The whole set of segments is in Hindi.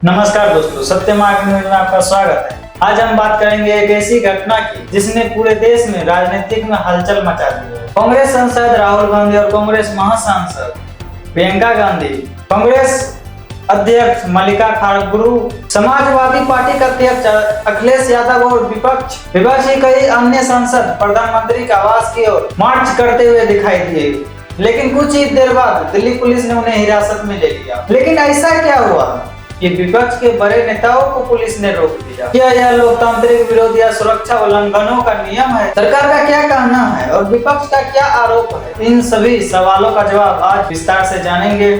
नमस्कार दोस्तों, सत्यमार्ग न्यूज में आपका स्वागत है। आज हम बात करेंगे एक ऐसी घटना की जिसने पूरे देश में राजनीतिक में हलचल मचा दी है। कांग्रेस सांसद राहुल गांधी और कांग्रेस महासांसद प्रियंका गांधी, कांग्रेस अध्यक्ष मल्लिका खारगरू, समाजवादी पार्टी का अध्यक्ष अखिलेश यादव और विपक्षी कई अन्य सांसद प्रधानमंत्री के आवास की ओर मार्च करते हुए दिखाई दिए। लेकिन कुछ ही देर बाद दिल्ली पुलिस ने उन्हें हिरासत में ले लिया। लेकिन ऐसा क्या हुआ कि विपक्ष के बड़े नेताओं को पुलिस ने रोक दिया? क्या यह लोकतांत्रिक विरोध या सुरक्षा उल्लंघनों का नियम है? सरकार का क्या कहना है और विपक्ष का क्या आरोप है? इन सभी सवालों का जवाब आज विस्तार से जानेंगे।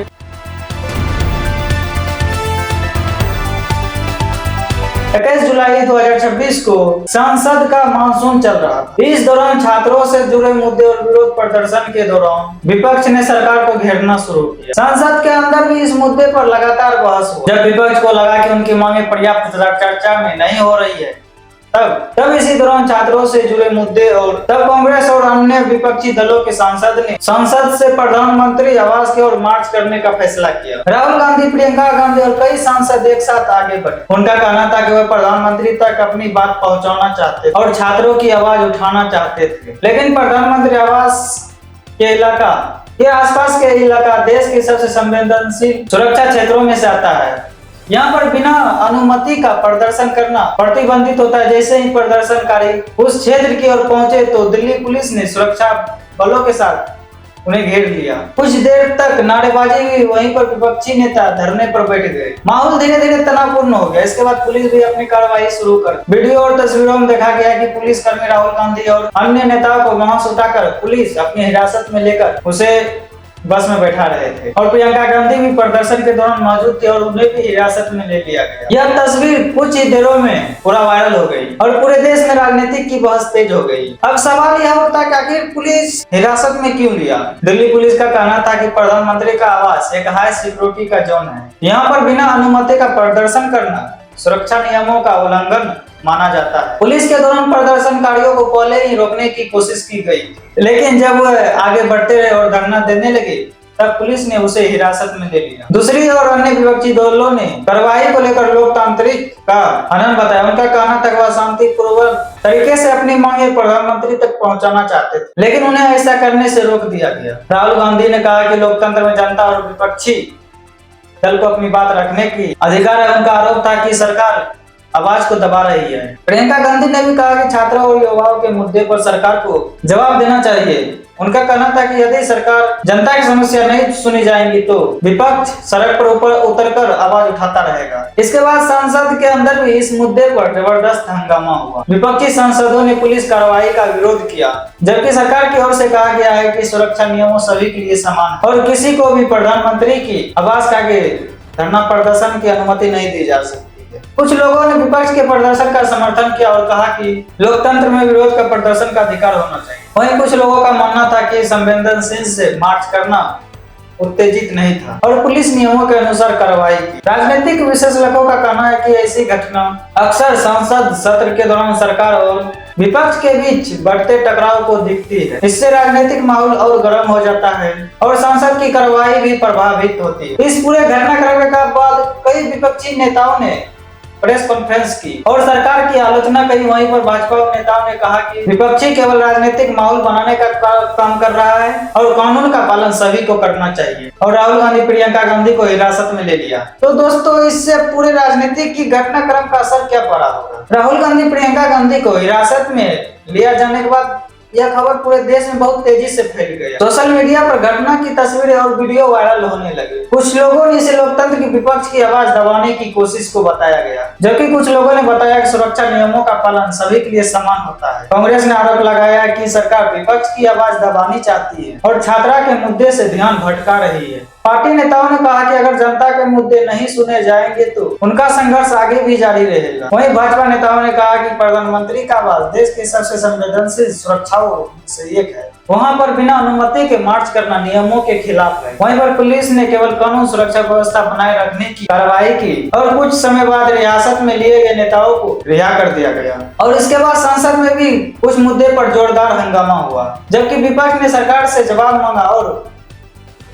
21 जुलाई 2026 को संसद का मानसून चल रहा था। इस दौरान छात्रों से जुड़े मुद्दे और विरोध प्रदर्शन के दौरान विपक्ष ने सरकार को घेरना शुरू किया। संसद के अंदर भी इस मुद्दे पर लगातार बहस हुई। जब विपक्ष को लगा कि उनकी मांगे पर्याप्त चर्चा में नहीं हो रही है, तब इसी दौरान छात्रों से जुड़े मुद्दे और तब कांग्रेस और अन्य विपक्षी दलों के सांसद ने संसद से प्रधानमंत्री आवास की ओर मार्च करने का फैसला किया। राहुल गांधी, प्रियंका गांधी और कई सांसद एक साथ आगे बढ़े। उनका कहना था कि वे प्रधानमंत्री तक अपनी बात पहुंचाना चाहते और छात्रों की आवाज उठाना चाहते थे। लेकिन प्रधानमंत्री आवास के इलाका के आसपास के इलाका देश के सबसे संवेदनशील सुरक्षा क्षेत्रों में से आता है। यहाँ पर बिना अनुमति का प्रदर्शन करना प्रतिबंधित होता है। जैसे ही प्रदर्शनकारी उस क्षेत्र की ओर पहुंचे तो दिल्ली पुलिस ने सुरक्षा बलों के साथ उन्हें घेर लिया। कुछ देर तक नारेबाजी हुई, वहीं पर विपक्षी नेता धरने पर बैठ गए। माहौल धीरे धीरे तनावपूर्ण हो गया। इसके बाद पुलिस भी अपनी कार्रवाई शुरू कर वीडियो और तस्वीरों में देखा गया कि पुलिसकर्मी राहुल गांधी और अन्य नेताओं को वहां से उठाकर पुलिस अपनी हिरासत में लेकर उसे बस में बैठा रहे थे और प्रियंका गांधी भी प्रदर्शन के दौरान मौजूद थी और उन्हें भी हिरासत में ले लिया गया। यह तस्वीर कुछ ही देरों में पूरा वायरल हो गई और पूरे देश में राजनीतिक की बहस तेज हो गई। अब सवाल यह उठता कि आखिर पुलिस हिरासत में क्यों लिया? दिल्ली पुलिस का कहना था कि प्रधानमंत्री का आवास एक हाई सिक्योरिटी का जोन है। यहाँ पर बिना अनुमति का प्रदर्शन करना सुरक्षा नियमों का उल्लंघन माना जाता है। पुलिस के दौरान प्रदर्शनकारियों को पहले ही रोकने की कोशिश की गई, लेकिन जब वह आगे बढ़ते रहे और धरना देने लगे तब पुलिस ने उसे हिरासत में ले लिया। दूसरी ओर अन्य विपक्षी दलों ने कार्रवाई को लेकर लोकतांत्रिक का हनन बताया। उनका कहना था कि वह शांतिपूर्वक तरीके से अपनी मांगे प्रधानमंत्री तक पहुंचाना चाहते थे, लेकिन उन्हें ऐसा करने से रोक दिया गया। राहुल गांधी ने कहा कि लोकतंत्र में जनता और विपक्षी दल को अपनी बात रखने की अधिकार है। उनका आरोप था कि सरकार आवाज को दबा रही है। प्रियंका गांधी ने भी कहा कि छात्रों और युवाओं के मुद्दे पर सरकार को जवाब देना चाहिए। उनका कहना था कि यदि सरकार जनता की समस्या नहीं सुनी जाएंगी तो विपक्ष सड़क पर ऊपर उतरकर आवाज उठाता रहेगा। इसके बाद संसद के अंदर भी इस मुद्दे पर जबरदस्त हंगामा हुआ। विपक्षी सांसदों ने पुलिस कार्रवाई का विरोध किया, जबकि सरकार की ओर से कहा गया है कि सुरक्षा नियमों सभी के लिए समान है और किसी को भी प्रधानमंत्री की आवास के आगे धरना प्रदर्शन की अनुमति नहीं दी जा सकती। कुछ लोगों ने विपक्ष के प्रदर्शन का समर्थन किया और कहा कि लोकतंत्र में विरोध का प्रदर्शन का अधिकार होना चाहिए। वहीं कुछ लोगों का मानना था कि संवेदनशील से मार्च करना उत्तेजित नहीं था और पुलिस नियमों के अनुसार कार्रवाई की। राजनीतिक विशेषज्ञों का कहना है कि ऐसी घटना अक्सर संसद सत्र के दौरान सरकार और विपक्ष के बीच बढ़ते टकराव को दिखती है। इससे राजनीतिक माहौल और गर्म हो जाता है और संसद की कार्रवाई भी प्रभावित होती है। इस पूरे घटनाक्रम के बाद कई विपक्षी नेताओं ने प्रेस कॉन्फ्रेंस की और सरकार की आलोचना करी। वहीं पर भाजपा नेताओं ने कहा कि विपक्षी केवल राजनीतिक माहौल बनाने का काम कर रहा है और कानून का पालन सभी को करना चाहिए। और राहुल गांधी, प्रियंका गांधी को हिरासत में ले लिया। तो दोस्तों, इससे पूरे राजनीतिक की घटनाक्रम का असर क्या पड़ा होगा? राहुल गांधी, प्रियंका गांधी को हिरासत में लिया जाने के बाद यह खबर पूरे देश में बहुत तेजी से फैल गई। सोशल मीडिया पर घटना की तस्वीरें और वीडियो वायरल होने लगे। कुछ लोगों ने इसे लोकतंत्र की विपक्ष की आवाज दबाने की कोशिश को बताया गया, जबकि कुछ लोगों ने बताया कि सुरक्षा नियमों का पालन सभी के लिए समान होता है। कांग्रेस ने आरोप लगाया कि सरकार विपक्ष की आवाज दबानी चाहती है और छात्रा के मुद्दे से ध्यान भटका रही है। पार्टी नेताओं ने कहा कि अगर जनता के मुद्दे नहीं सुने जाएंगे तो उनका संघर्ष आगे भी जारी रहेगा। वहीं भाजपा नेताओं ने कहा कि प्रधानमंत्री का आवास देश के सबसे संवेदनशील सुरक्षाओं से एक है। वहां पर बिना अनुमति के मार्च करना नियमों के खिलाफ है। वहीं पर पुलिस ने केवल कानून सुरक्षा व्यवस्था बनाए रखने की कार्रवाई की और कुछ समय बाद रियासत में लिए गए नेताओं को रिहा कर दिया गया। और इसके बाद संसद में भी कुछ मुद्दे पर जोरदार हंगामा हुआ, जबकि विपक्ष ने सरकार से जवाब मांगा और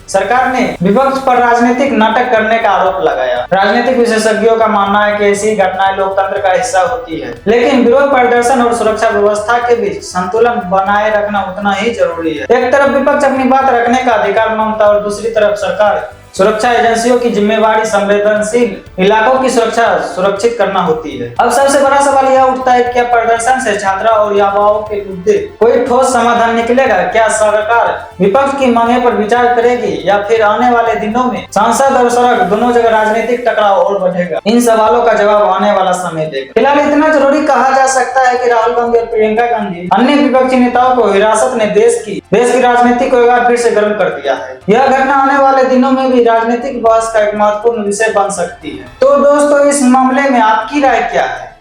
सरकार ने विपक्ष पर राजनीतिक नाटक करने का आरोप लगाया। राजनीतिक विशेषज्ञों का मानना है कि ऐसी घटनाएं लोकतंत्र का हिस्सा होती है, लेकिन विरोध प्रदर्शन और सुरक्षा व्यवस्था के बीच संतुलन बनाए रखना उतना ही जरूरी है। एक तरफ विपक्ष अपनी बात रखने का अधिकार मांगता और दूसरी तरफ सरकार सुरक्षा एजेंसियों की जिम्मेवारी संवेदनशील इलाकों की सुरक्षा सुरक्षित करना होती है। अब सबसे बड़ा सवाल यह उठता है, क्या प्रदर्शन से छात्रों और युवाओं के मुद्दे कोई ठोस समाधान निकलेगा? क्या सरकार विपक्ष की मांगे पर विचार करेगी या फिर आने वाले दिनों में संसद और सड़क दोनों जगह राजनीतिक टकराव और बढ़ेगा? इन सवालों का जवाब आने वाला समय देगा। फिलहाल इतना जरूरी कहा जा सकता है कि राहुल गांधी और प्रियंका गांधी अन्य विपक्षी नेताओं को हिरासत ने देश की राजनीति को एक बार फिर से गर्म कर दिया है। यह घटना आने वाले दिनों में भी राजनीतिक बहस का एक महत्वपूर्ण विषय बन सकती है। तो दोस्तों, इस मामले में आपकी राय क्या है?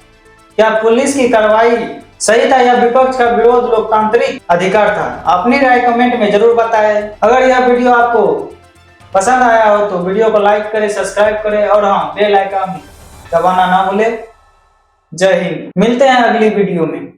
क्या पुलिस की कार्रवाई सही था या विपक्ष का विरोध लोकतांत्रिक अधिकार था? अपनी राय कमेंट में जरूर बताएं। अगर यह वीडियो आपको पसंद आया हो तो वीडियो को लाइक करें, सब्सक्राइब करें और हाँ, बेल आइकन दबाना ना भूलें। जय हिंद। मिलते हैं अगली वीडियो में।